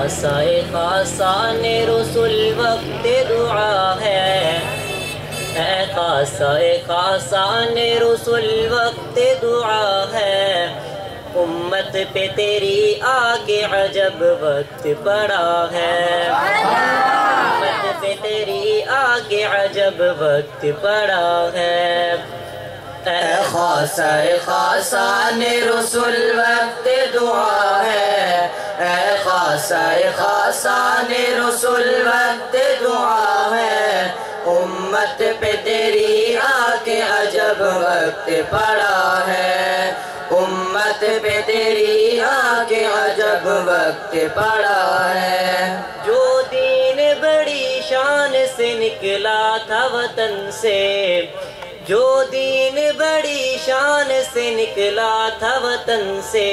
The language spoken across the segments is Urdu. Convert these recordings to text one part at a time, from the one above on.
خاصہ خاصان رسول وقت دعا ہے، اے خاصہ خاصان رسول وقت دعا ہے، امت پہ تیری آگے عجب وقت پڑا ہے، امت پہ تیری آگے عجب وقت پڑا ہے، اے خاصہ خاصان رسول وقت دعا ہے، اے خاصہ خاصان رسول وقت دعا ہے، امت پہ تیری آگے عجب وقت پڑا ہے، امت پہ تیری آگے عجب وقت پڑا ہے، جو دین بڑی شان سے نکلا تھا وطن سے، جو دین بڑی شان سے نکلا تھا وطن سے،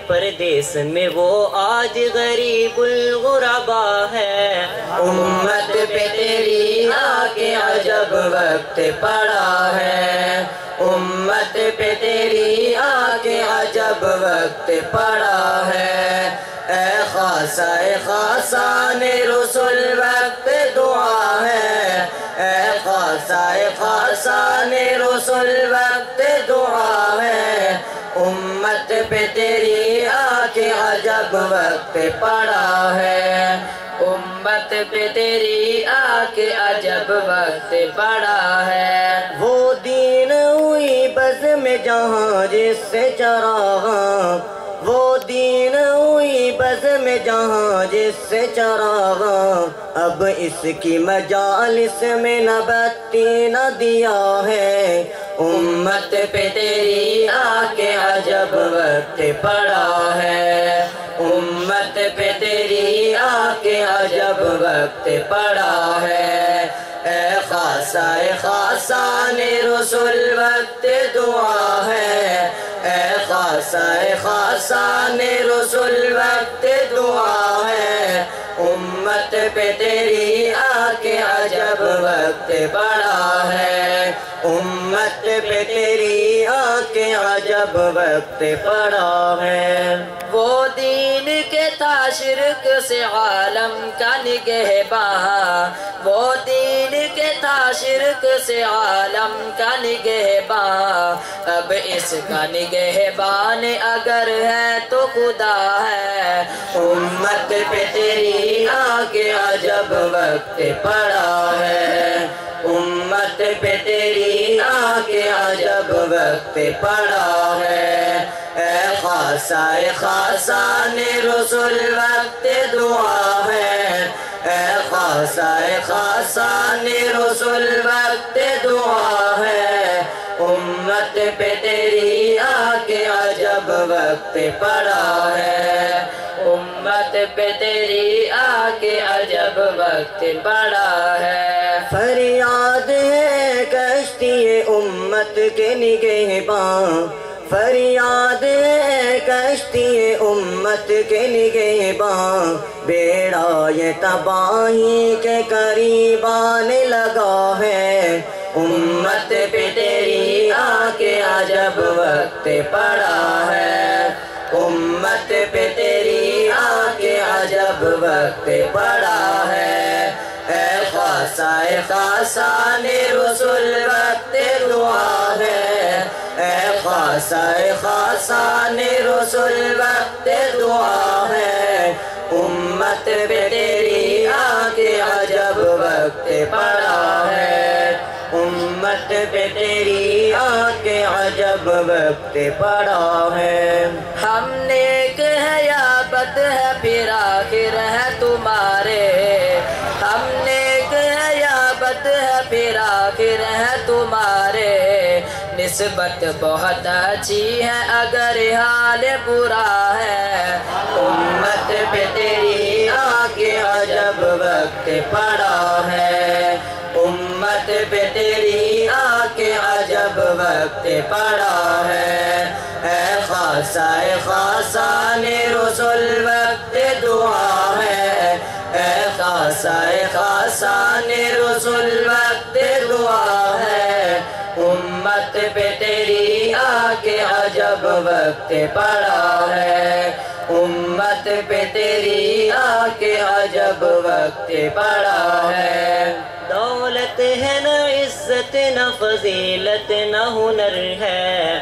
پردیس میں وہ آج غریب الغربا ہے، امت پہ تیری آگے عجب وقت پڑا ہے، امت پہ تیری آگے عجب وقت پڑا ہے، اے خاصہ خاصان رسول وقت دعا ہے، اے خاصہ خاصان رسول وقت دعا ہے، امت پہ تیری آگے عجب وقت پڑا ہے، امت پہ تیری آگے عجب وقت پڑا ہے، وہ دین ہوئی بزم جہاں جس سے چراغاں، وہ دین ہوئی بزم جہاں جس سے چراغاں، اب اس کی مجالس میں نہ بتی نہ دیا ہے، امت پہ تیری آگے عجب وقت پڑا ہے، امت پہ تیری آگے عجب وقت پڑا ہے، اے خاصہ خاصان رسول وقت دعا ہے، اے خاصہ خاصان رسول وقت دعا ہے، امت پہ تیری آگے عجب وقت پڑا ہے، امت پہ تیری آگے عجب وقت پڑا ہے، وہ دین کے تھا شرک سے عالم کا نگہباں، وہ دین کے تھا شرک سے عالم کا نگہباں، اب اس کا نگہبان اگر ہے تو خدا ہے، امت پہ تیری آگے عجب وقت پڑا ہے، امت پہ تیری آگے عجب وقت پڑا ہے، اے خاصہ خاصان رسول وقت دعا ہے، اے خاصہ خاصان رسول وقت دعا ہے، امت پہ تیری آگے عجب وقت پڑا ہے، امت پہ تیری آگے عجب وقت پڑا ہے، فریاد ہے کشتی امت کے نگہباں، فریاد ہے کشتی امت کے نگہباں، بیڑا یہ تباہی کے قریب آنے لگا ہے، امت پہ تیری آگے عجب وقت پڑا ہے، امت پہ تیری آگے عجب وقت پڑا ہے، اے خاصہ خاصان رسول وقت دعا ہے، اے خاصہ خاصان رسول وقت دعا ہے، امت پہ تیری آگے عجب وقت پڑا ہے، امت پہ تیری آگے عجب وقت پڑا ہے، ہم نیک ہے یا بد ہے پھر آخر ہے تمہارے، ہم نیک ہے یا بد ہے پھر آخر ہے تمہارے، نسبت بہت اچھی ہے اگر حال برا ہے، امت پہ تیری آگے عجب وقت پڑا ہے، امت پہ تیری آگے عجب وقت پڑا ہے، اے خاصہ خاصان رسول وقت دعا ہے، اے خاصہ خاصان رسول وقت دعا ہے، امت پہ تیری آگے عجب وقت پڑا ہے، امت پہ تیری تیری آ کے عجب وقت پڑا ہے۔ دولت ہے نہ عزت نہ فضیلت نہ ہنر ہے،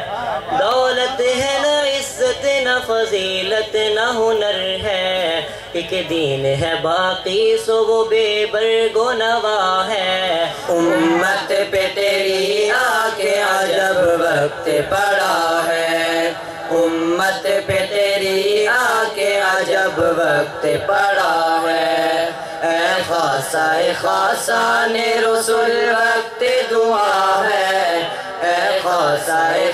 دولت ہے نہ عزت نہ فضیلت نہ ہنر ہے، ایک دین ہے باقی سو وہ بے برگ و نوا ہے۔ امت پہ تیری آ کے عجب وقت پڑا ہے، امت پہ تیری آ کے عجب وقت پڑا ہے۔ اے خاصان رسول وقت دعا ہے، اے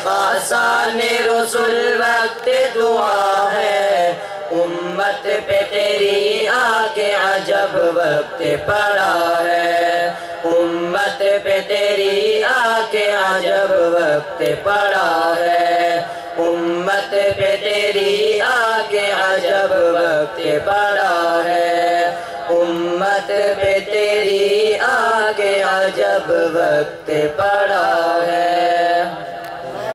خاصان رسول وقت دعا ہے، امت پہ تیری آ کے عجب وقت پڑا ہے، امت پہ تیری آ کے عجب وقت پڑا ہے، امت پہ تیری آ کے عجب وقت پڑا ہے، امت پہ تیری آ کے عجب وقت پڑا